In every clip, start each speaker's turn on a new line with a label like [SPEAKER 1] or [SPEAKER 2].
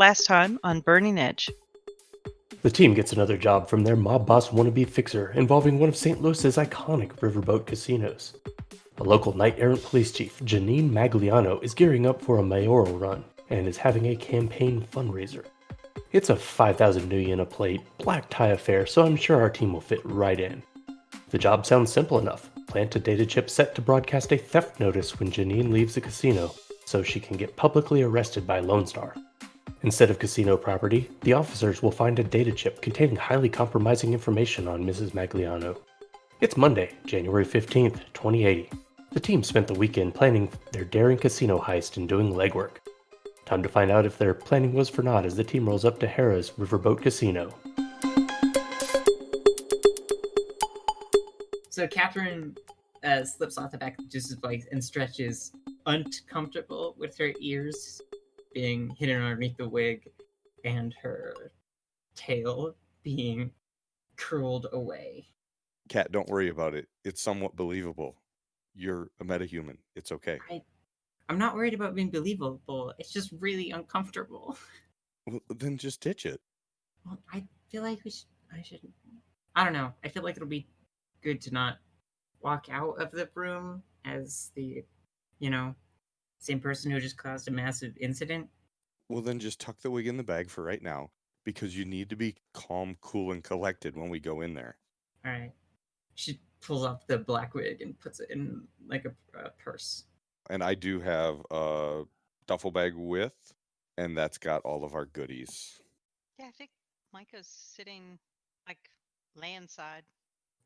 [SPEAKER 1] Last time on Burning Edge.
[SPEAKER 2] The team gets another job from their mob boss wannabe fixer involving one of St. Louis's iconic Riverboat casinos. A local Knight Errant police chief, Jeanine Magliano, is gearing up for a mayoral run and is having a campaign fundraiser. It's a 5,000 nuyen a plate, black tie affair, so I'm sure our team will fit right in. The job sounds simple enough. Plant a datachip set to broadcast a theft notice when Jeanine leaves the casino, so she can get publicly arrested by Lone Star. Instead of casino property, the officers will find a data chip containing highly compromising information on Mrs. Magliano. It's Monday, January 15th, 2080. The team spent the weekend planning their daring casino heist and doing legwork. Time to find out if their planning was for naught as the team rolls up to Harrah's Riverboat Casino.
[SPEAKER 3] So Catherine slips off the back just like and stretches, uncomfortable with her ears being hidden underneath the wig and her tail being curled away.
[SPEAKER 4] Cat, don't worry about it. It's somewhat believable. You're a metahuman. It's okay.
[SPEAKER 3] I'm not worried about being believable. It's just really uncomfortable.
[SPEAKER 4] Well, then just ditch it.
[SPEAKER 3] Well, I feel like I don't know. I feel like it'll be good to not walk out of the room as the, same person who just caused a massive incident.
[SPEAKER 4] Well, then just tuck the wig in the bag for right now, because you need to be calm, cool, and collected when we go in there.
[SPEAKER 3] All right. She pulls off the black wig and puts it in like a purse.
[SPEAKER 4] And I do have a duffel bag with, and that's got all of our goodies.
[SPEAKER 5] Yeah, I think Micah's sitting like landside.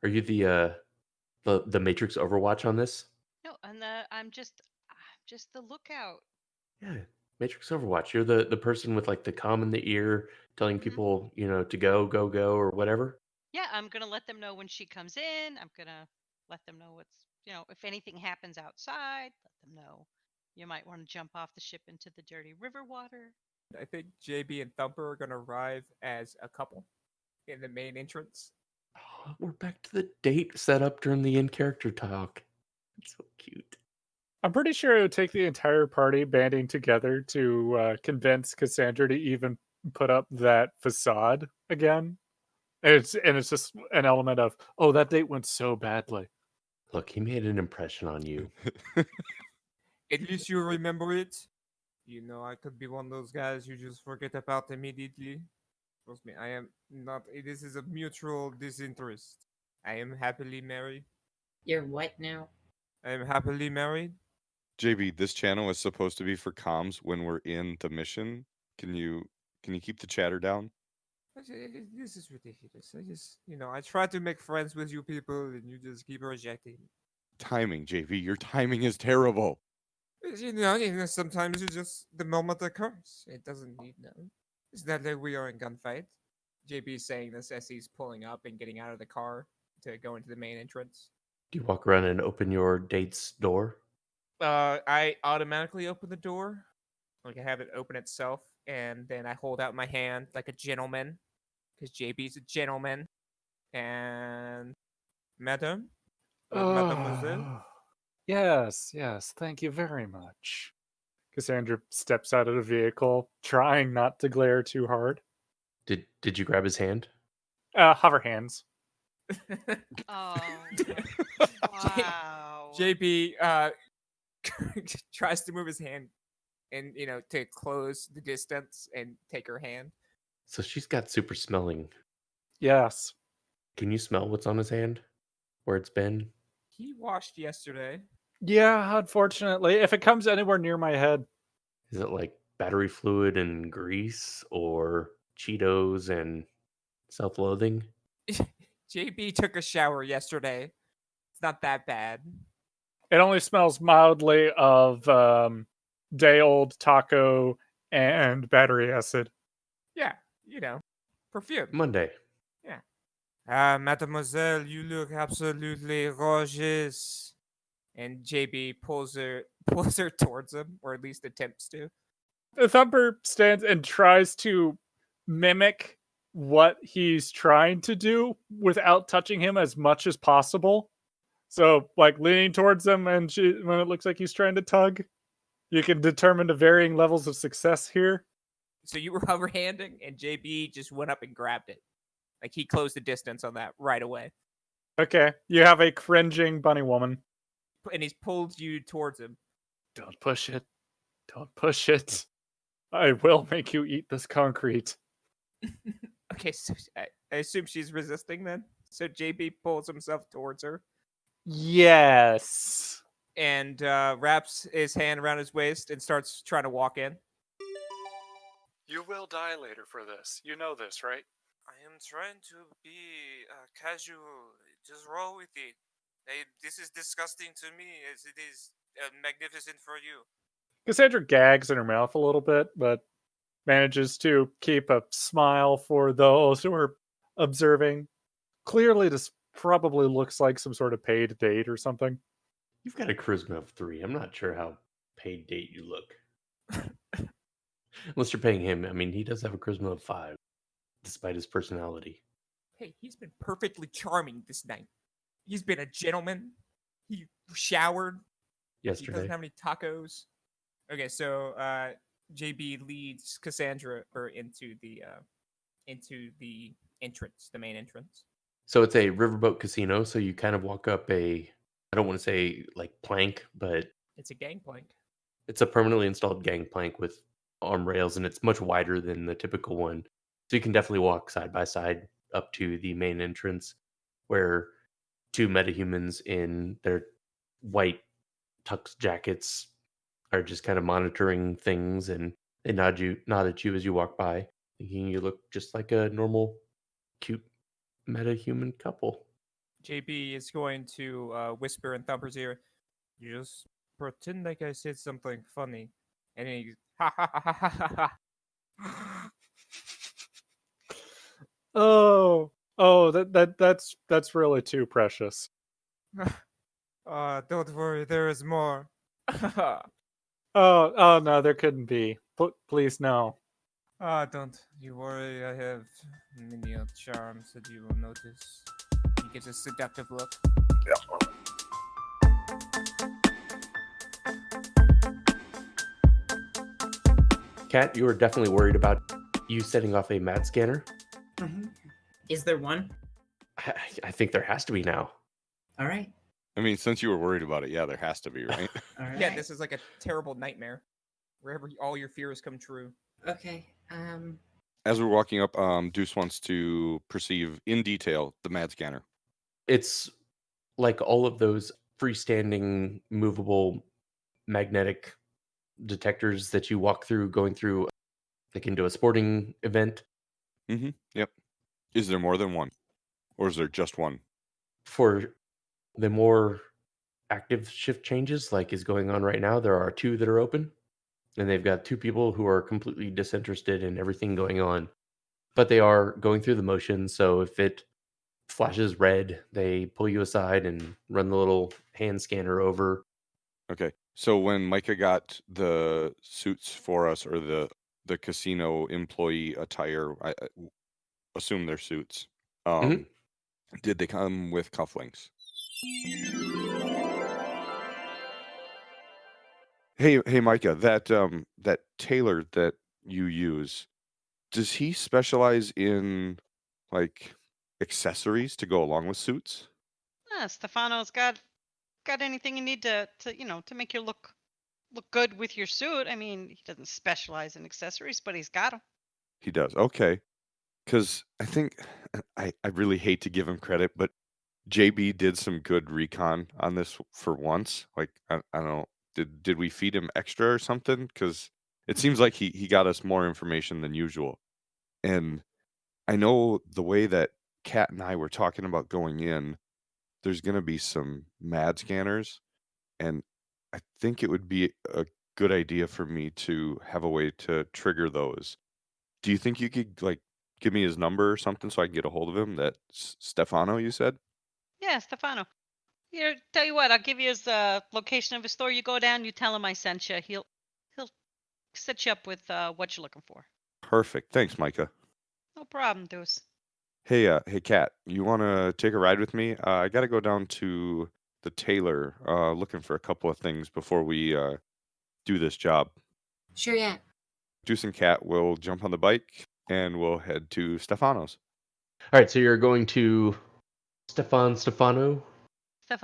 [SPEAKER 2] Are you the Matrix Overwatch on this?
[SPEAKER 5] No, and I'm just the lookout.
[SPEAKER 2] Yeah, Matrix Overwatch. You're the person with like the comm in the ear telling people, to go, or whatever.
[SPEAKER 5] Yeah, I'm gonna let them know when she comes in. I'm gonna let them know what's, if anything happens outside, let them know. You might want to jump off the ship into the dirty river water.
[SPEAKER 6] I think JB and Thumper are gonna arrive as a couple in the main entrance.
[SPEAKER 2] Oh, we're back to the date set up during the in-character talk. It's so cute.
[SPEAKER 7] I'm pretty sure it would take the entire party banding together to convince Cassandra to even put up that facade again. It's just an element of, oh, that date went so badly.
[SPEAKER 2] Look, he made an impression on you.
[SPEAKER 6] At least you remember it. I could be one of those guys you just forget about immediately. Trust me, I am not. This is a mutual disinterest. I am happily married.
[SPEAKER 3] You're what now?
[SPEAKER 6] I am happily married.
[SPEAKER 4] JB, this channel is supposed to be for comms when we're in the mission. Can you keep the chatter down?
[SPEAKER 6] This is ridiculous. I try to make friends with you people, and you just keep rejecting.
[SPEAKER 4] Timing, JB. Your timing is terrible.
[SPEAKER 6] Sometimes it's just the moment occurs. It doesn't need no. It's not like we are in gunfight. JB is saying this as he's pulling up and getting out of the car to go into the main entrance.
[SPEAKER 2] Do you walk around and open your date's door?
[SPEAKER 6] I automatically open the door. Like I have it open itself, and then I hold out my hand like a gentleman, because JB's a gentleman. And madam, mademoiselle.
[SPEAKER 7] Yes, thank you very much. Cassandra steps out of the vehicle, trying not to glare too hard.
[SPEAKER 2] Did you grab his hand?
[SPEAKER 7] Hover hands.
[SPEAKER 5] Oh, wow.
[SPEAKER 6] JB tries to move his hand and, to close the distance and take her hand.
[SPEAKER 2] So she's got super smelling.
[SPEAKER 7] Yes.
[SPEAKER 2] Can you smell what's on his hand? Where it's been?
[SPEAKER 6] He washed yesterday.
[SPEAKER 7] Yeah, unfortunately. If it comes anywhere near my head.
[SPEAKER 2] Is it like battery fluid and grease or Cheetos and self-loathing?
[SPEAKER 6] JB took a shower yesterday. It's not that bad.
[SPEAKER 7] It only smells mildly of day-old taco and battery acid.
[SPEAKER 6] Yeah, perfume.
[SPEAKER 2] Monday.
[SPEAKER 6] Yeah. Mademoiselle, you look absolutely gorgeous. And JB pulls her towards him, or at least attempts to.
[SPEAKER 7] The Thumper stands and tries to mimic what he's trying to do without touching him as much as possible. So, like, leaning towards him, and when it looks like he's trying to tug, you can determine the varying levels of success here.
[SPEAKER 6] So you were hoverhanding, and JB just went up and grabbed it. Like he closed the distance on that right away,
[SPEAKER 7] Okay, you have a cringing bunny woman.
[SPEAKER 6] and he's pulled you towards him.
[SPEAKER 7] Don't push it. Don't push it. I will make you eat this concrete.
[SPEAKER 6] Okay, so I assume she's resisting then. So JB pulls himself towards her
[SPEAKER 7] Yes.
[SPEAKER 6] and wraps his hand around his waist and starts trying to walk in.
[SPEAKER 7] You will die later for this. You know this, right?
[SPEAKER 6] I am trying to be casual. Just roll with it. This is disgusting to me as it is magnificent for you.
[SPEAKER 7] Cassandra gags in her mouth a little bit, but manages to keep a smile for those who are observing. Clearly, this probably looks like some sort of paid date or something.
[SPEAKER 2] You've got a charisma of 3. I'm not sure how paid date you look. Unless you're paying him. I mean, he does have a charisma of 5, despite his personality.
[SPEAKER 6] Hey, he's been perfectly charming this night. He's been a gentleman. He showered. He
[SPEAKER 2] Yesterday.
[SPEAKER 6] doesn't have any tacos. Okay, so JB leads Cassandra into the entrance, the main entrance.
[SPEAKER 2] So it's a riverboat casino. So you kind of walk up I don't want to say like plank, but
[SPEAKER 6] It's a gangplank.
[SPEAKER 2] it's a permanently installed gangplank with arm rails, and it's much wider than the typical one. So you can definitely walk side by side up to the main entrance, where 2 metahumans in their white tux jackets are just kind of monitoring things, and they nod at you as you walk by, thinking you look just like a normal, cute metahuman couple.
[SPEAKER 6] JB is going to whisper in Thumper's ear, "Just pretend like I said something funny," and then he ha ha ha ha ha ha.
[SPEAKER 7] Oh, that's really too precious.
[SPEAKER 6] Don't worry, there is more.
[SPEAKER 7] Oh no, there couldn't be. Please no.
[SPEAKER 6] Don't you worry, I have many charms that you will notice. He gives a seductive look.
[SPEAKER 2] Kat, you are definitely worried about you setting off a mad scanner.
[SPEAKER 3] Is there one?
[SPEAKER 2] I think there has to be now.
[SPEAKER 3] All right.
[SPEAKER 4] I mean, since you were worried about it, yeah, there has to be, right?
[SPEAKER 3] All right.
[SPEAKER 6] Yeah, this is like a terrible nightmare, where all your fears come true.
[SPEAKER 3] Okay.
[SPEAKER 4] As we're walking up, Deuce wants to perceive in detail the mad scanner.
[SPEAKER 2] It's like all of those freestanding, movable, magnetic detectors that you walk through going through like into a sporting event.
[SPEAKER 4] Mm-hmm. Yep. Is there more than one? Or is there just one?
[SPEAKER 2] For the more active shift changes like is going on right now, there are 2 that are open, and they've got 2 people who are completely disinterested in everything going on, but they are going through the motions. So if it flashes red, they pull you aside and run the little hand scanner over.
[SPEAKER 4] Okay. So when Micah got the suits for us, or the casino employee attire, I assume they're suits.
[SPEAKER 2] Mhm.
[SPEAKER 4] Did they come with cufflinks? Hey, Micah, that tailor that you use, does he specialize in like accessories to go along with suits?
[SPEAKER 5] Stefano's got anything you need to to make you look good with your suit. I mean, he doesn't specialize in accessories, but he's got them.
[SPEAKER 4] He does. Okay. Because I think I really hate to give him credit, but JB did some good recon on this for once. Like I don't know, did we feed him extra or something? Because it seems like he got us more information than usual. And I know the way that Kat and I were talking about going in, there's gonna be some mad scanners, and I think it would be a good idea for me to have a way to trigger those. Do you think you could like give me his number or something so I can get a hold of him? That Stefano, you said?
[SPEAKER 5] Yeah, Stefano. Here, tell you what, I'll give you his location of his store. You go down, you tell him I sent you. He'll set you up with what you're looking for.
[SPEAKER 4] Perfect. Thanks, Micah.
[SPEAKER 5] No problem, Deuce.
[SPEAKER 4] Hey, Kat, you want to take a ride with me? I got to go down to the tailor, looking for a couple of things before we do this job.
[SPEAKER 3] Sure, yeah.
[SPEAKER 4] Juice and Cat will jump on the bike and we'll head to Stefano's.
[SPEAKER 2] All right, so you're going to Stefano.
[SPEAKER 5] Stefano.
[SPEAKER 2] That's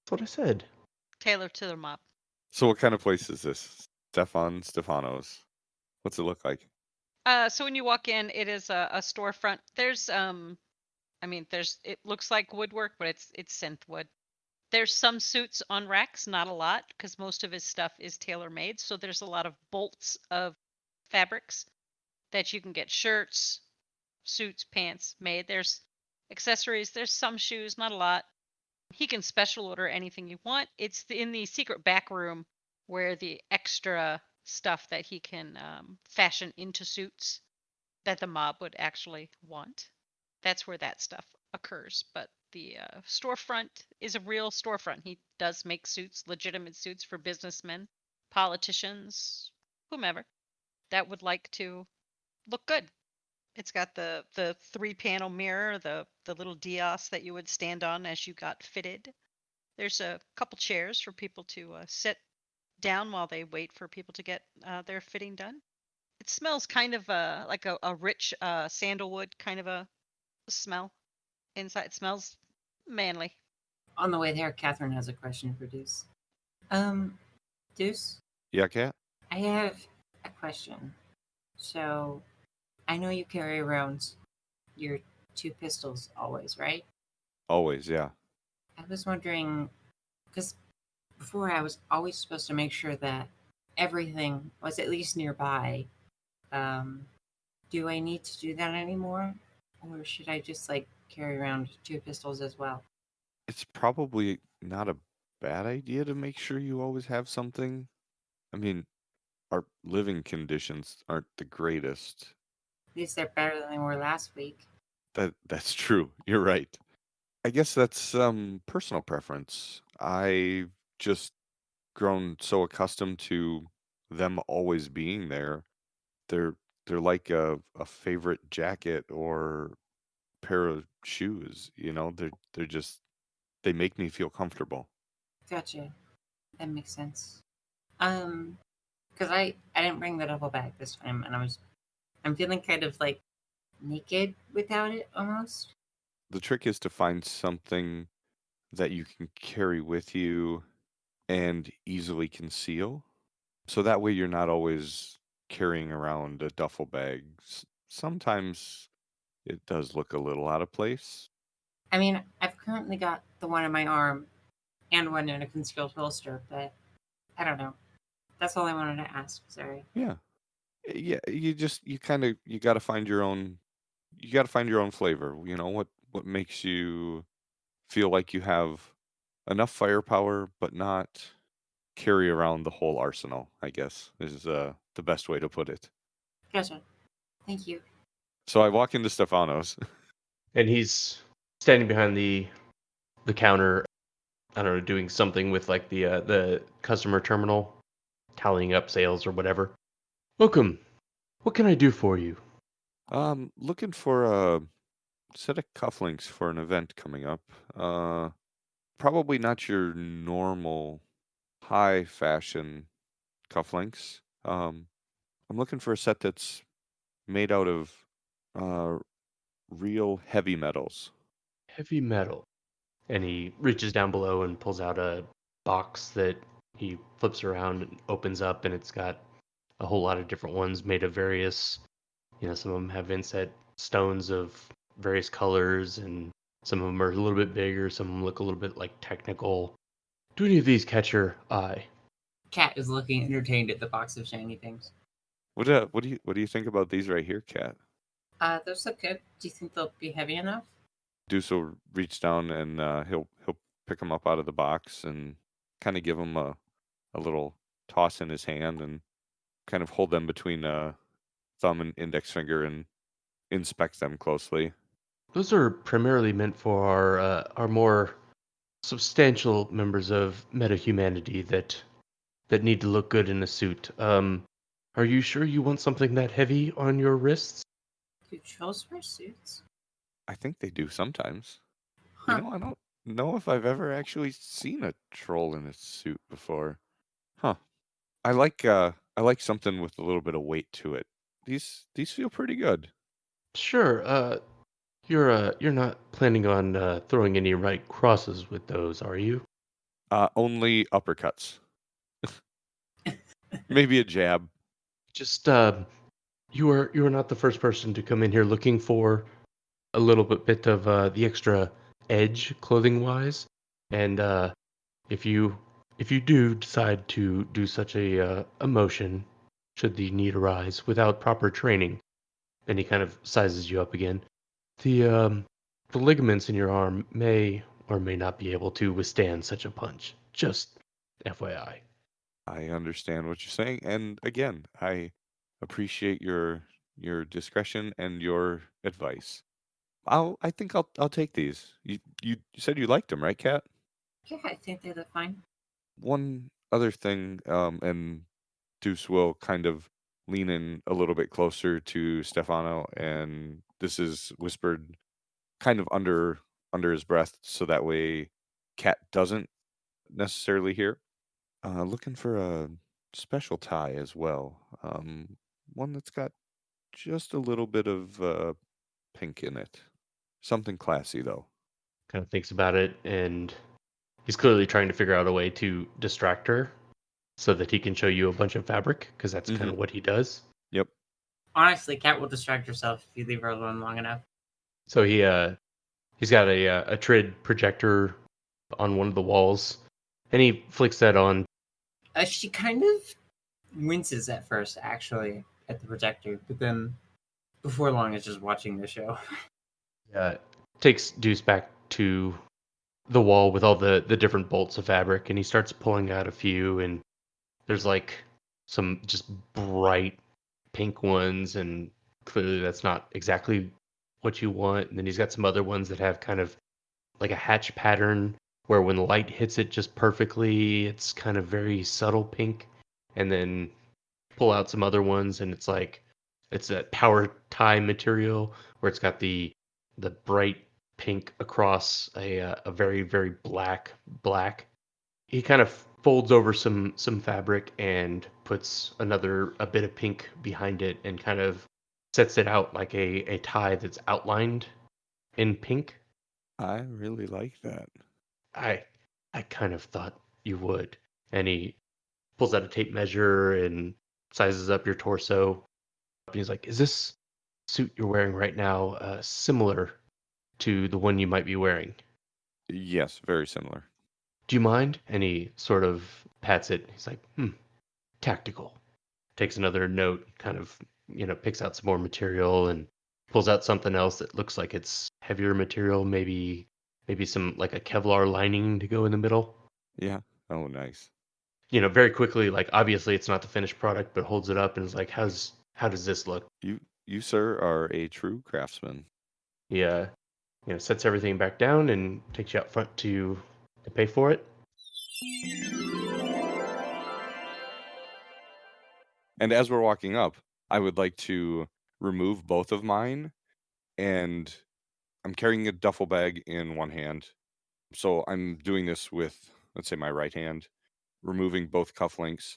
[SPEAKER 2] what I said.
[SPEAKER 5] Tailor to the mob.
[SPEAKER 4] So what kind of place is this? Stefano's. What's it look like?
[SPEAKER 5] So when you walk in, it is a storefront. There's it looks like woodwork, but it's synth wood. There's some suits on racks, not a lot, because most of his stuff is tailor made. So there's a lot of bolts of fabrics that you can get shirts, suits, pants made. There's accessories. There's some shoes, not a lot. He can special order anything you want. It's in the secret back room where the extra stuff that he can fashion into suits that the mob would actually want. That's where that stuff occurs. But the storefront is a real storefront. He does make suits, legitimate suits for businessmen, politicians, whomever that would like to look good. It's got the 3-panel mirror, the little dais that you would stand on as you got fitted. There's a couple chairs for people to sit down while they wait for people to get their fitting done. It smells kind of like a rich sandalwood kind of a smell inside. It smells manly.
[SPEAKER 8] On the way there, Catherine has a question for Deuce. Deuce,
[SPEAKER 4] Yeah, Cat?
[SPEAKER 8] I have a question. So, I know you carry around your 2 pistols always, right?
[SPEAKER 4] Always, yeah.
[SPEAKER 8] I was wondering, because before I was always supposed to make sure that everything was at least nearby. Do I need to do that anymore? Or should I just, carry around 2 pistols as well?
[SPEAKER 4] It's probably not a bad idea to make sure you always have something. I mean, our living conditions aren't the greatest.
[SPEAKER 8] At least they're better than they were last week.
[SPEAKER 4] That's true. You're right. I guess that's personal preference. I've just grown so accustomed to them always being there. They're like a favorite jacket or pair of shoes, you know? They're just they make me feel comfortable.
[SPEAKER 8] Gotcha. That makes sense. Because I didn't bring the duffel bag this time, and I'm feeling kind of naked without it almost.
[SPEAKER 4] The trick is to find something that you can carry with you and easily conceal. So that way you're not always carrying around a duffel bag. Sometimes it does look a little out of place.
[SPEAKER 8] I mean, I've currently got the one in my arm and one in a concealed holster, but I don't know. That's all I wanted to ask. Sorry.
[SPEAKER 4] Yeah. Yeah, you got to find your own flavor, you know, what makes you feel like you have enough firepower but not carry around the whole arsenal, I guess, is the best way to put it.
[SPEAKER 8] Gotcha. Thank you.
[SPEAKER 4] So I walk into Stefano's.
[SPEAKER 2] And he's standing behind the counter, I don't know, doing something with the customer terminal, tallying up sales or whatever. Welcome. What can I do for you?
[SPEAKER 4] Looking for a set of cufflinks for an event coming up. Probably not your normal high fashion cufflinks. I'm looking for a set that's made out of uh, real heavy metals.
[SPEAKER 2] Heavy metal. And he reaches down below and pulls out a box that he flips around and opens up, and it's got a whole lot of different ones made of various, some of them have inset stones of various colors, and some of them are a little bit bigger, some of them look a little bit like technical. Do any of these catch your eye?
[SPEAKER 8] Cat is looking entertained at the box of shiny things.
[SPEAKER 4] What do you think about these right here, Cat?
[SPEAKER 8] Those look good. Do you think they'll be heavy enough?
[SPEAKER 4] Deuce will reach down and he'll pick them up out of the box and kind of give them a little toss in his hand and kind of hold them between thumb and index finger and inspect them closely.
[SPEAKER 2] Those are primarily meant for our more substantial members of meta-humanity that need to look good in a suit. Are you sure you want something that heavy on your wrists?
[SPEAKER 8] Do trolls wear suits?
[SPEAKER 4] I think they do sometimes.
[SPEAKER 8] Huh.
[SPEAKER 4] You know, I don't know if I've ever actually seen a troll in a suit before. Huh. I like I like something with a little bit of weight to it. These feel pretty good.
[SPEAKER 2] Sure. You're not planning on throwing any right crosses with those, are you?
[SPEAKER 4] Only uppercuts. Maybe a jab.
[SPEAKER 2] Just you are not the first person to come in here looking for a little bit of the extra edge clothing wise, and if you if you do decide to do such a motion, should the need arise without proper training, and he kind of sizes you up again, the ligaments in your arm may or may not be able to withstand such a punch. Just FYI.
[SPEAKER 4] I understand what you're saying, and again, I appreciate your discretion and your advice. I think I'll take these. You said you liked them, right, Kat?
[SPEAKER 8] Yeah, I think they look fine.
[SPEAKER 4] One other thing, and Deuce will kind of lean in a little bit closer to Stefano, and this is whispered kind of under his breath, so that way Kat doesn't necessarily hear. Looking for a special tie as well. One that's got just a little bit of pink in it. Something classy though.
[SPEAKER 2] Kind of thinks about it, and he's clearly trying to figure out a way to distract her so that he can show you a bunch of fabric, because that's kind of what he does.
[SPEAKER 4] Yep.
[SPEAKER 8] Honestly, Kat will distract herself if you leave her alone long enough.
[SPEAKER 2] So he's got a trid projector on one of the walls, and he flicks that on.
[SPEAKER 8] She kind of winces at first, actually, at the projector, but then before long is just watching the show.
[SPEAKER 2] Takes Deuce back to the wall with all the different bolts of fabric, and he starts pulling out a few, and there's like some just bright pink ones, and clearly that's not exactly what you want. And then he's got some other ones that have kind of like a hatch pattern where when the light hits it just perfectly, it's kind of very subtle pink. And then pull out some other ones, and it's like it's that power tie material where it's got the bright pink across a very very black. He kind of folds over some fabric and puts a bit of pink behind it, and kind of sets it out like a tie that's outlined in pink.
[SPEAKER 4] I really like that.
[SPEAKER 2] I I kind of thought you would. And he pulls out a tape measure and sizes up your torso. And he's like, "Is this suit you're wearing right now similar to the one you might be wearing?
[SPEAKER 4] Yes, very similar.
[SPEAKER 2] Do you mind?" And he sort of pats it. He's like, tactical. Takes another note, kind of, picks out some more material and pulls out something else that looks like it's heavier material, maybe some like a Kevlar lining to go in the middle.
[SPEAKER 4] Yeah. Oh, nice.
[SPEAKER 2] Very quickly, like obviously it's not the finished product, but holds it up and is like, how does this look?
[SPEAKER 4] You sir are a true craftsman.
[SPEAKER 2] He sets everything back down and takes you out front to pay for it.
[SPEAKER 4] And as we're walking up, I would like to remove both of mine, and I'm carrying a duffel bag in one hand. So I'm doing this with, let's say, my right hand, removing both cufflinks.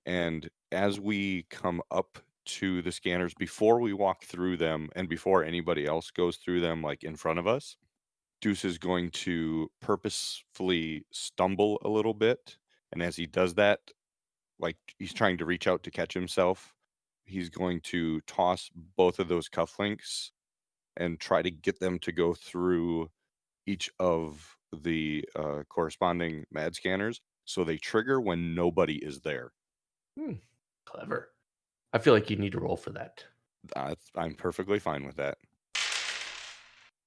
[SPEAKER 4] And as we come up to the scanners, before we walk through them and before anybody else goes through them, like in front of us, Deuce is going to purposefully stumble a little bit. And as he does that, like he's trying to reach out to catch himself, he's going to toss both of those cufflinks and try to get them to go through each of the corresponding MAD scanners so they trigger when nobody is there.
[SPEAKER 2] Clever. I feel like you need to roll for that.
[SPEAKER 4] I'm perfectly fine with that.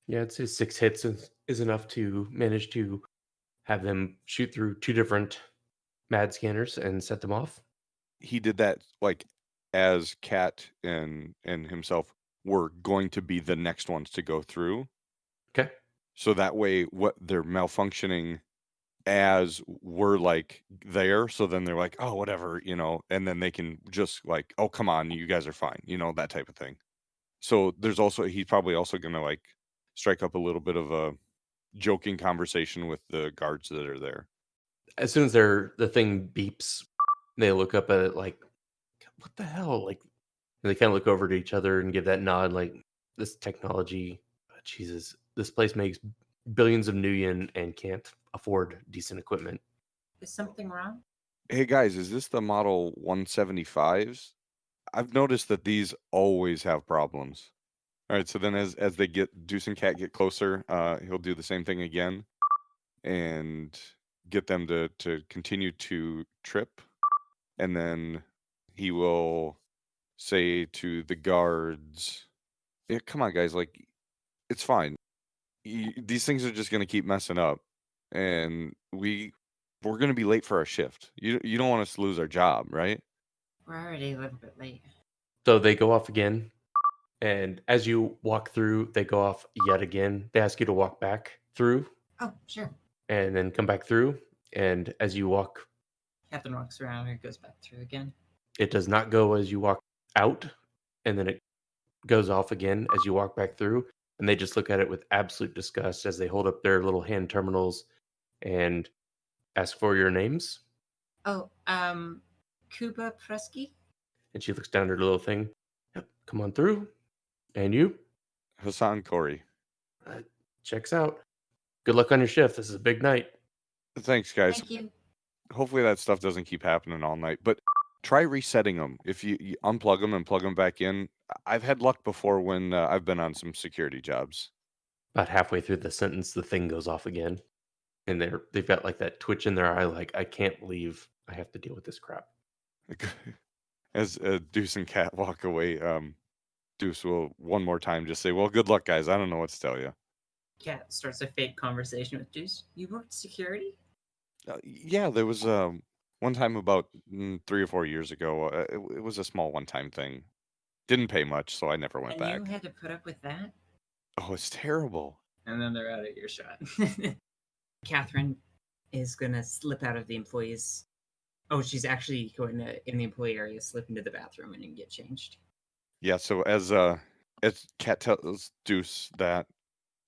[SPEAKER 2] Yeah, I'd say 6 hits is enough to manage to have them shoot through 2 different MAD scanners and set them off.
[SPEAKER 4] He did that like as Kat and himself were going to be the next ones to go through.
[SPEAKER 2] Okay.
[SPEAKER 4] So that way what they're malfunctioning as we're like there, so then they're like, oh, whatever, and then they can just like, oh, come on, you guys are fine, that type of thing. So there's also, he's probably also gonna like strike up a little bit of a joking conversation with the guards that are there.
[SPEAKER 2] As soon as the thing beeps, they look up at it like, what the hell? Like, and they kind of look over to each other and give that nod, like, this technology, Jesus, this place makes billions of nuyen and can't afford decent equipment.
[SPEAKER 8] Is something wrong?
[SPEAKER 4] Hey guys, is this the model 175s? I've noticed that these always have problems. All right, so then as they get Deuce and Cat get closer, he'll do the same thing again and get them to continue to trip, and then he will say to the guards, "Yeah, come on, guys, like it's fine. These things are just gonna keep messing up, and we're gonna be late for our shift. You don't want us to lose our job, right?"
[SPEAKER 8] We're already a little bit late.
[SPEAKER 2] So they go off again. And as you walk through, they go off yet again. They ask you to walk back through
[SPEAKER 8] Oh, sure.
[SPEAKER 2] and then come back through. And as you walk,
[SPEAKER 8] Captain walks around and goes back through again.
[SPEAKER 2] it does not go as you walk out. And then it goes off again as you walk back through. And they just look at it with absolute disgust as they hold up their little hand terminals and ask for your names.
[SPEAKER 8] Oh, Kuba Presky?
[SPEAKER 2] And she looks down at her little thing. Yep, come on through. And you?
[SPEAKER 4] Hassan Corey.
[SPEAKER 2] Checks out. Good luck on your shift. This is a big night.
[SPEAKER 4] Thanks, guys.
[SPEAKER 8] Thank you.
[SPEAKER 4] Hopefully that stuff doesn't keep happening all night, but try resetting them. If you unplug them and plug them back in, I've had luck before when I've been on some security jobs.
[SPEAKER 2] About halfway through the sentence, the thing goes off again. And they've got like that twitch in their eye, like, I can't believe I have to deal with this crap.
[SPEAKER 4] As Deuce and Cat walk away, Deuce will one more time just say, "Well, good luck, guys. I don't know what to tell you."
[SPEAKER 3] Cat starts a fake conversation with Deuce. You worked security?
[SPEAKER 4] Yeah, there was one time about 3 or 4 years ago. It was a small one-time thing. Didn't pay much, so I never went
[SPEAKER 8] And
[SPEAKER 4] back.
[SPEAKER 8] you had to put up with that?
[SPEAKER 4] Oh, it's terrible.
[SPEAKER 3] And then they're out of earshot. Catherine is gonna slip out of the employees. Oh, she's actually going to, in the employee area, slip into the bathroom and then get changed.
[SPEAKER 4] Yeah, so as Cat tells Deuce that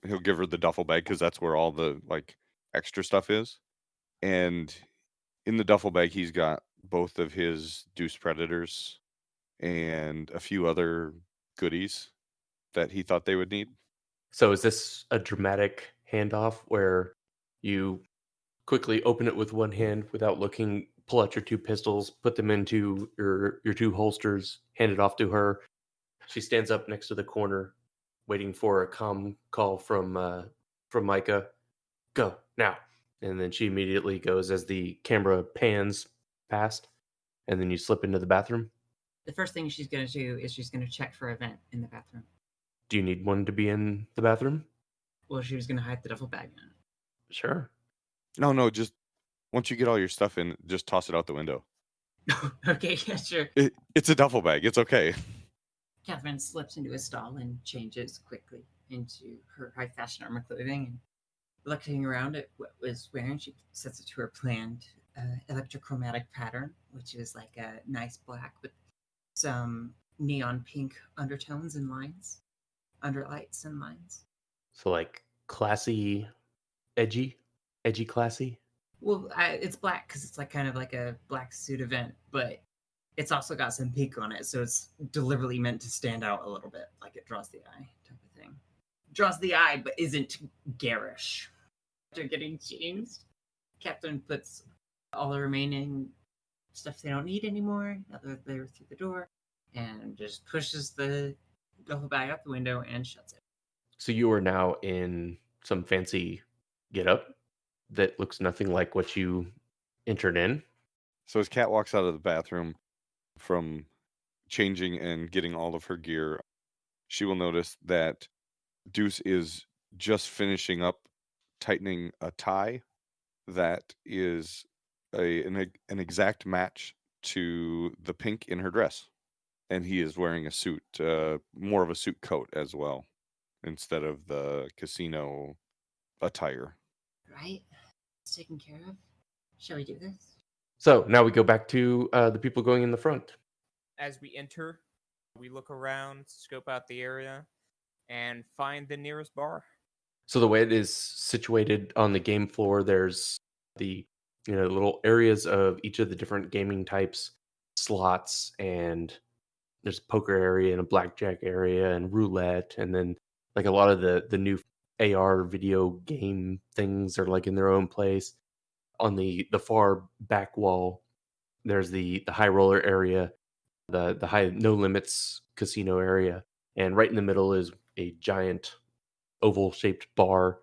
[SPEAKER 4] he'll give her the duffel bag because that's where all the like extra stuff is, and in the duffel bag he's got both of his Deuce Predators and a few other goodies that he thought they would need.
[SPEAKER 2] So is this a dramatic handoff where you quickly open it with one hand without looking, pull out your two pistols, put them into your two holsters, hand it off to her? She stands up next to the corner, waiting for a comm call from Micah. Go now. And then she immediately goes as the camera pans past, and then you slip into the bathroom.
[SPEAKER 3] The first thing she's gonna do is she's gonna check for a vent in the bathroom.
[SPEAKER 2] Do you need one to be in the bathroom?
[SPEAKER 3] Well, she was gonna hide the duffel bag in it.
[SPEAKER 2] Sure.
[SPEAKER 4] No, just once you get all your stuff in, just toss it out the window.
[SPEAKER 3] Okay, yeah, sure.
[SPEAKER 4] It's a duffel bag. It's okay.
[SPEAKER 3] Catherine slips into a stall and changes quickly into her high fashion armor clothing. And looking around at what was wearing, she sets it to her planned electrochromatic pattern, which is like a nice black with some neon pink undertones and lines, underlights and lines.
[SPEAKER 2] So like classy, edgy classy.
[SPEAKER 3] Well, it's black because it's like kind of like a black suit event, but it's also got some pink on it, so it's deliberately meant to stand out a little bit, like it draws the eye type of thing. Draws the eye, but isn't garish. After getting changed, Captain puts all the remaining stuff they don't need anymore, now that they're through the door, and just pushes the duffel bag out the window and shuts it.
[SPEAKER 2] So you are now in some fancy getup that looks nothing like what you entered in.
[SPEAKER 4] So as Cat walks out of the bathroom from changing and getting all of her gear, she will notice that Deuce is just finishing up tightening a tie that is an exact match to the pink in her dress. And he is wearing a suit, more of a suit coat as well, instead of the casino attire.
[SPEAKER 8] Right? It's taken care of. Shall we do this?
[SPEAKER 2] So now we go back to the people going in the front.
[SPEAKER 6] As we enter, we look around, scope out the area, and find the nearest bar.
[SPEAKER 2] So the way it is situated on the game floor, there's the little areas of each of the different gaming types slots, and there's a poker area and a blackjack area and roulette, and then like a lot of the new AR video game things are like in their own place. On the far back wall, there's the high roller area, the high no limits casino area, and right in the middle is a giant oval shaped bar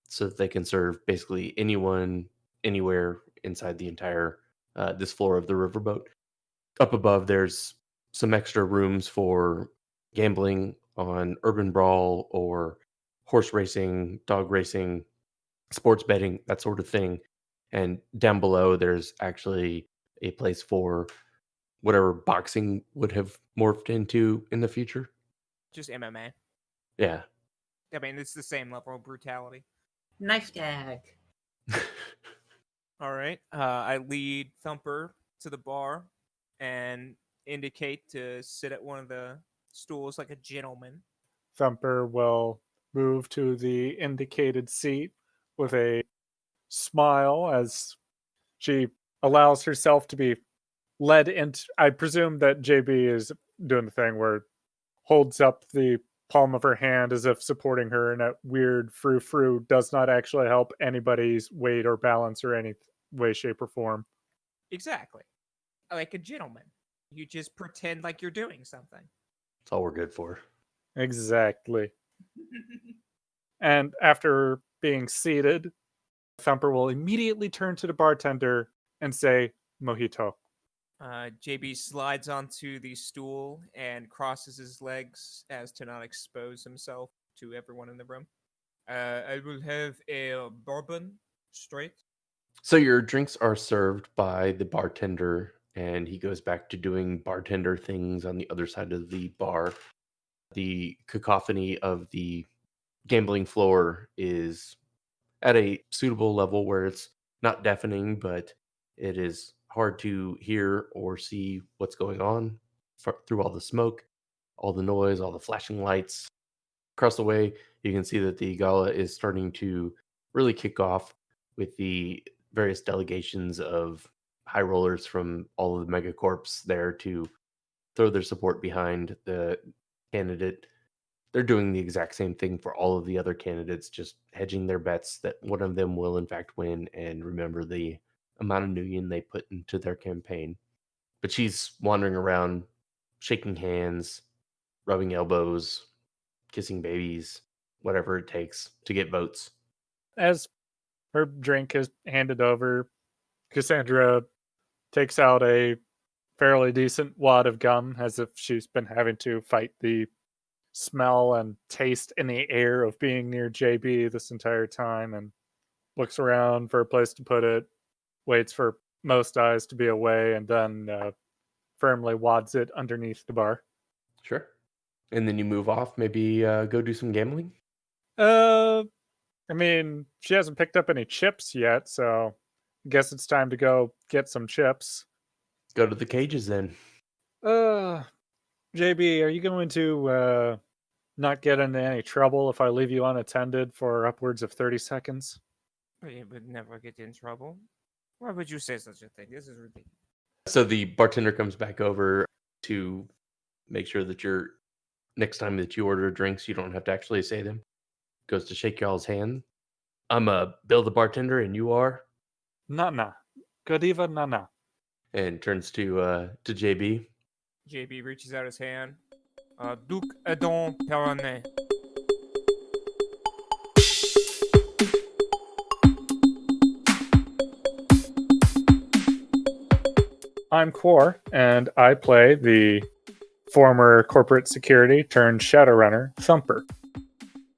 [SPEAKER 2] so that they can serve basically anyone anywhere inside the entire this floor of the riverboat. Up above, there's some extra rooms for gambling on urban brawl or horse racing, dog racing, sports betting, that sort of thing. And down below, there's actually a place for whatever boxing would have morphed into in the future.
[SPEAKER 6] Just MMA.
[SPEAKER 2] Yeah.
[SPEAKER 6] I mean, it's the same level of brutality.
[SPEAKER 8] Knife tag.
[SPEAKER 6] All right. I lead Thumper to the bar and indicate to sit at one of the stools like a gentleman.
[SPEAKER 7] Thumper will move to the indicated seat with a smile as she allows herself to be led into. I presume that JB is doing the thing where holds up the palm of her hand as if supporting her, and that weird frou-frou does not actually help anybody's weight or balance or any way, shape, or form.
[SPEAKER 6] Exactly. Like a gentleman. You just pretend like you're doing something.
[SPEAKER 2] That's all we're good for.
[SPEAKER 7] Exactly. And after being seated, Thumper will immediately turn to the bartender and say, "Mojito."
[SPEAKER 6] JB slides onto the stool and crosses his legs as to not expose himself to everyone in the room. I will have a bourbon straight.
[SPEAKER 2] So your drinks are served by the bartender, and he goes back to doing bartender things on the other side of the bar. The cacophony of the gambling floor is at a suitable level where it's not deafening, but it is hard to hear or see what's going on through all the smoke, all the noise, all the flashing lights. Across the way, you can see that the gala is starting to really kick off with the various delegations of high rollers from all of the megacorps there to throw their support behind the candidate. They're doing the exact same thing for all of the other candidates, just hedging their bets that one of them will in fact win and remember the amount of nuyen they put into their campaign. But she's wandering around, shaking hands, rubbing elbows, kissing babies, whatever it takes to get votes.
[SPEAKER 7] As her drink is handed over, Cassandra takes out a fairly decent wad of gum as if she's been having to fight the smell and taste in the air of being near JB this entire time, and looks around for a place to put it, waits for most eyes to be away, and then firmly wads it underneath the bar.
[SPEAKER 2] Sure. And then you move off, maybe go do some gambling?
[SPEAKER 7] I mean, she hasn't picked up any chips yet, so I guess it's time to go get some chips.
[SPEAKER 2] Go to the cages then.
[SPEAKER 7] JB, are you going to not get into any trouble if I leave you unattended for upwards of 30 seconds?
[SPEAKER 6] We would never get in trouble. Why would you say such a thing? This is ridiculous.
[SPEAKER 2] So the bartender comes back over to make sure that next time that you order drinks, you don't have to actually say them. Goes to shake y'all's hand. I'm Bill the bartender, and you are?
[SPEAKER 7] Nana. Godiva Nana.
[SPEAKER 2] And turns to JB.
[SPEAKER 6] JB reaches out his hand. Duc Edon Perronnet.
[SPEAKER 7] I'm Quor, and I play the former corporate security turned Shadowrunner, Thumper.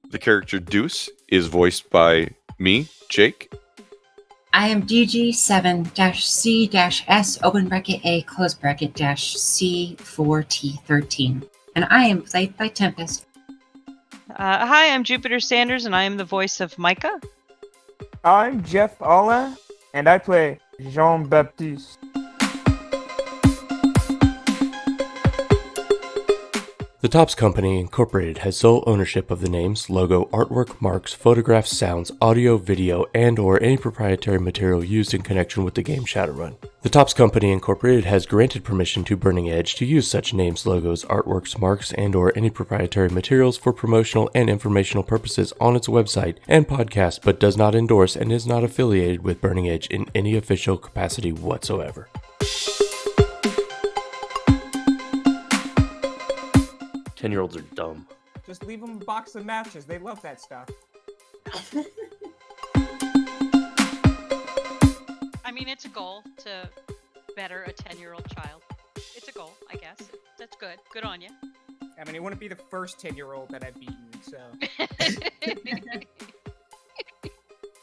[SPEAKER 4] The character Deuce is voiced by me, Jake.
[SPEAKER 8] I am DG7-C-S open bracket A close bracket -C4T13, and I am played by Tempest.
[SPEAKER 1] Hi, I'm Jupiter Sanders, and I am the voice of Micah.
[SPEAKER 9] I'm Jeff Alla, and I play Jean-Baptiste.
[SPEAKER 2] The Topps Company Incorporated has sole ownership of the names, logo, artwork, marks, photographs, sounds, audio, video, and or any proprietary material used in connection with the game Shadowrun. The Topps Company Incorporated has granted permission to Burning Edge to use such names, logos, artworks, marks, and or any proprietary materials for promotional and informational purposes on its website and podcast, but does not endorse and is not affiliated with Burning Edge in any official capacity whatsoever. Ten-year-olds are dumb.
[SPEAKER 6] Just leave them a box of matches. They love that stuff.
[SPEAKER 5] I mean, it's a goal to better a 10-year-old child. It's a goal, I guess. That's good. Good on you.
[SPEAKER 6] I mean, it wouldn't be the first 10-year-old that I've beaten, so.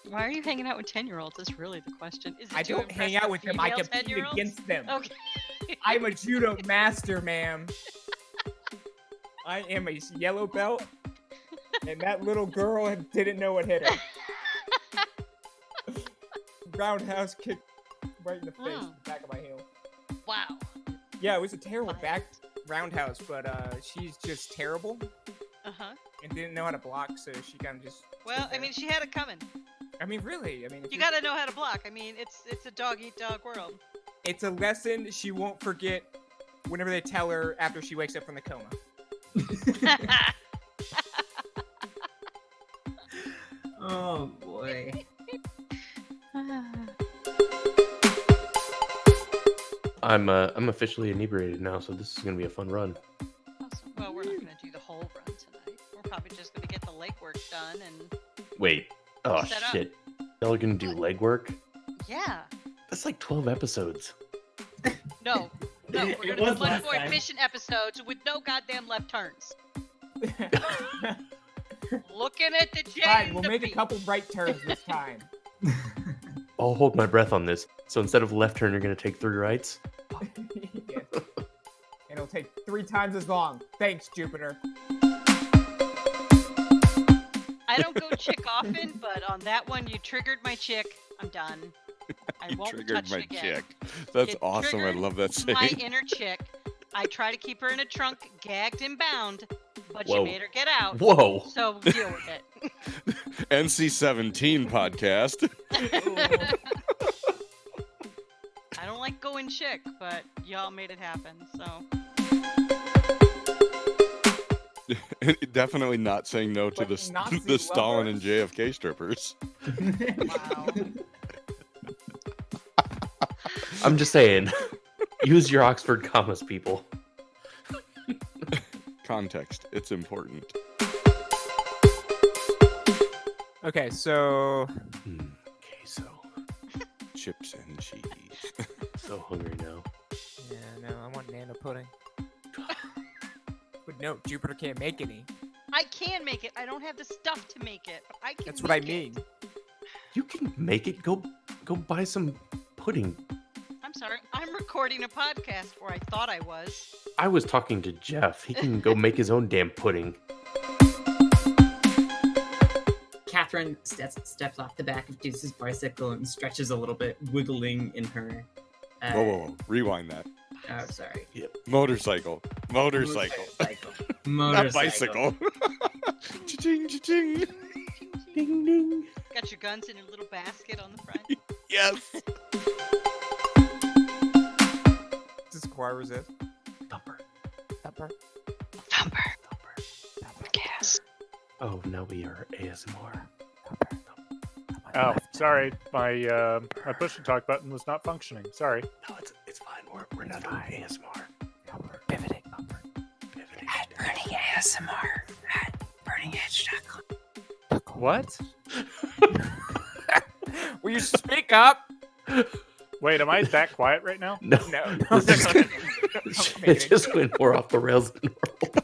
[SPEAKER 5] Why are you hanging out with 10-year-olds? That's really the question. Is it
[SPEAKER 6] I
[SPEAKER 5] to
[SPEAKER 6] don't hang
[SPEAKER 5] impress
[SPEAKER 6] out
[SPEAKER 5] the
[SPEAKER 6] with them. I
[SPEAKER 5] female
[SPEAKER 6] compete
[SPEAKER 5] 10-year-olds?
[SPEAKER 6] against them.
[SPEAKER 5] Okay.
[SPEAKER 6] I'm a judo master, ma'am. I am a yellow belt, and that little girl didn't know what hit her. Roundhouse kick right in the face, in the back of my heel.
[SPEAKER 5] Wow.
[SPEAKER 6] Yeah, it was a terrible back roundhouse, but she's just terrible
[SPEAKER 5] Uh-huh.
[SPEAKER 6] and didn't know how to block, so she kind of just.
[SPEAKER 5] Well, I mean, she had it coming.
[SPEAKER 6] I mean, really. I mean, if
[SPEAKER 5] You gotta know how to block. I mean, it's a dog-eat-dog world.
[SPEAKER 6] it's a lesson she won't forget whenever they tell her after she wakes up from the coma.
[SPEAKER 3] Oh boy.
[SPEAKER 2] I'm officially inebriated now, so this is gonna be a fun run.
[SPEAKER 5] Awesome. Well, we're not gonna do the whole run tonight. We're probably just gonna get the legwork done and
[SPEAKER 2] Wait. Oh
[SPEAKER 5] Set up.
[SPEAKER 2] shit. Y'all are gonna do legwork?
[SPEAKER 5] yeah.
[SPEAKER 2] That's like 12 episodes.
[SPEAKER 5] No, we're
[SPEAKER 3] It
[SPEAKER 5] gonna do
[SPEAKER 3] was
[SPEAKER 5] much
[SPEAKER 3] last
[SPEAKER 5] more
[SPEAKER 3] time.
[SPEAKER 5] efficient episodes with no goddamn left turns. Looking at the J.
[SPEAKER 6] Fine, we'll make a couple right turns this time.
[SPEAKER 2] I'll hold my breath on this. So instead of left turn, you're gonna take 3 rights?
[SPEAKER 6] Yes. And it'll take 3 times as long. Thanks, Jupiter.
[SPEAKER 5] I don't go chick often, but on that one, you triggered my chick. I'm done. I
[SPEAKER 4] You
[SPEAKER 5] won't
[SPEAKER 4] triggered
[SPEAKER 5] touch
[SPEAKER 4] my
[SPEAKER 5] it again.
[SPEAKER 4] chick. That's
[SPEAKER 5] You
[SPEAKER 4] awesome. I
[SPEAKER 5] triggered
[SPEAKER 4] love that saying.
[SPEAKER 5] My inner chick. I try to keep her in a trunk, gagged and bound, but
[SPEAKER 2] Whoa.
[SPEAKER 5] you made her get out.
[SPEAKER 2] Whoa!
[SPEAKER 5] So deal with it.
[SPEAKER 4] NC-17 podcast.
[SPEAKER 5] I don't like going chick, but y'all made it happen. So
[SPEAKER 4] Definitely not saying no to
[SPEAKER 6] But Nazi
[SPEAKER 4] the Stalin and
[SPEAKER 6] lovers.
[SPEAKER 4] JFK strippers.
[SPEAKER 5] wow.
[SPEAKER 2] I'm just saying. Use your Oxford commas, people.
[SPEAKER 4] Context. It's important.
[SPEAKER 6] Okay, so
[SPEAKER 2] Queso.
[SPEAKER 4] Chips and cheese.
[SPEAKER 2] So hungry now.
[SPEAKER 6] yeah, no, I want nano pudding. But no, Jupiter can't make any.
[SPEAKER 5] I can make it. I don't have the stuff to make it, but I can.
[SPEAKER 6] That's what I
[SPEAKER 5] make
[SPEAKER 6] mean.
[SPEAKER 5] it.
[SPEAKER 2] You can make it. Go buy some pudding.
[SPEAKER 5] I'm sorry. I'm recording a podcast, or I thought I was.
[SPEAKER 2] I was talking to Jeff. He can go make his own damn pudding.
[SPEAKER 3] Catherine steps off the back of Jesus' bicycle and stretches a little bit, wiggling in her.
[SPEAKER 4] Whoa. Rewind that.
[SPEAKER 3] Oh, sorry.
[SPEAKER 4] Motorcycle.
[SPEAKER 3] Motorcycle.
[SPEAKER 4] Not bicycle. Cha-ching, cha-ching.
[SPEAKER 2] Ding ding.
[SPEAKER 5] Got your guns in a little basket on the front.
[SPEAKER 4] Yes.
[SPEAKER 6] Does choir resist?
[SPEAKER 2] Thumper.
[SPEAKER 6] Thumper.
[SPEAKER 5] Thumper. Gas.
[SPEAKER 2] Oh, now we are ASMR.
[SPEAKER 7] Oh, sorry. My push to talk button was not functioning. Sorry.
[SPEAKER 2] No, it's fine. We're not doing ASMR.
[SPEAKER 6] Pivoting.
[SPEAKER 2] Pivoting.
[SPEAKER 8] Burning ASMR at burningedge.com.
[SPEAKER 7] What?
[SPEAKER 6] Will you speak up?
[SPEAKER 7] Wait, am I that quiet right now?
[SPEAKER 2] No,
[SPEAKER 6] No.
[SPEAKER 2] it just went more off the rails than normal.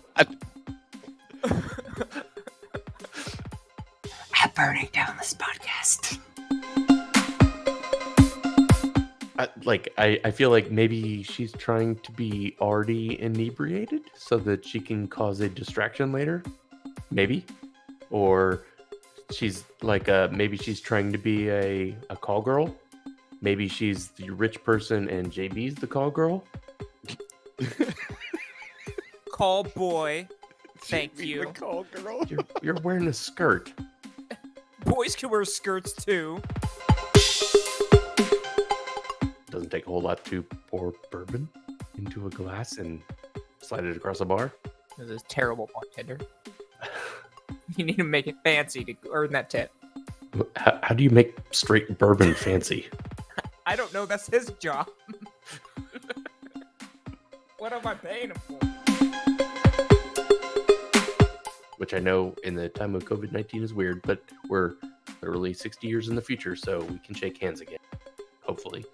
[SPEAKER 8] At burning down this podcast.
[SPEAKER 2] I feel like maybe she's trying to be already inebriated so that she can cause a distraction later. Maybe. Or she's like maybe she's trying to be a call girl. Maybe she's the rich person and JB's the call girl.
[SPEAKER 6] call boy. Thank
[SPEAKER 4] Jamie
[SPEAKER 6] you.
[SPEAKER 4] the call girl.
[SPEAKER 2] You're wearing a skirt.
[SPEAKER 6] Boys can wear skirts too.
[SPEAKER 2] Doesn't take a whole lot to pour bourbon into a glass and slide it across a bar.
[SPEAKER 6] This is a terrible bartender. You need to make it fancy to earn that tip.
[SPEAKER 2] How do you make straight bourbon fancy?
[SPEAKER 6] I don't know. That's his job. What am I paying him for?
[SPEAKER 2] Which I know in the time of COVID-19 is weird, but we're literally 60 years in the future, so we can shake hands again. Hopefully.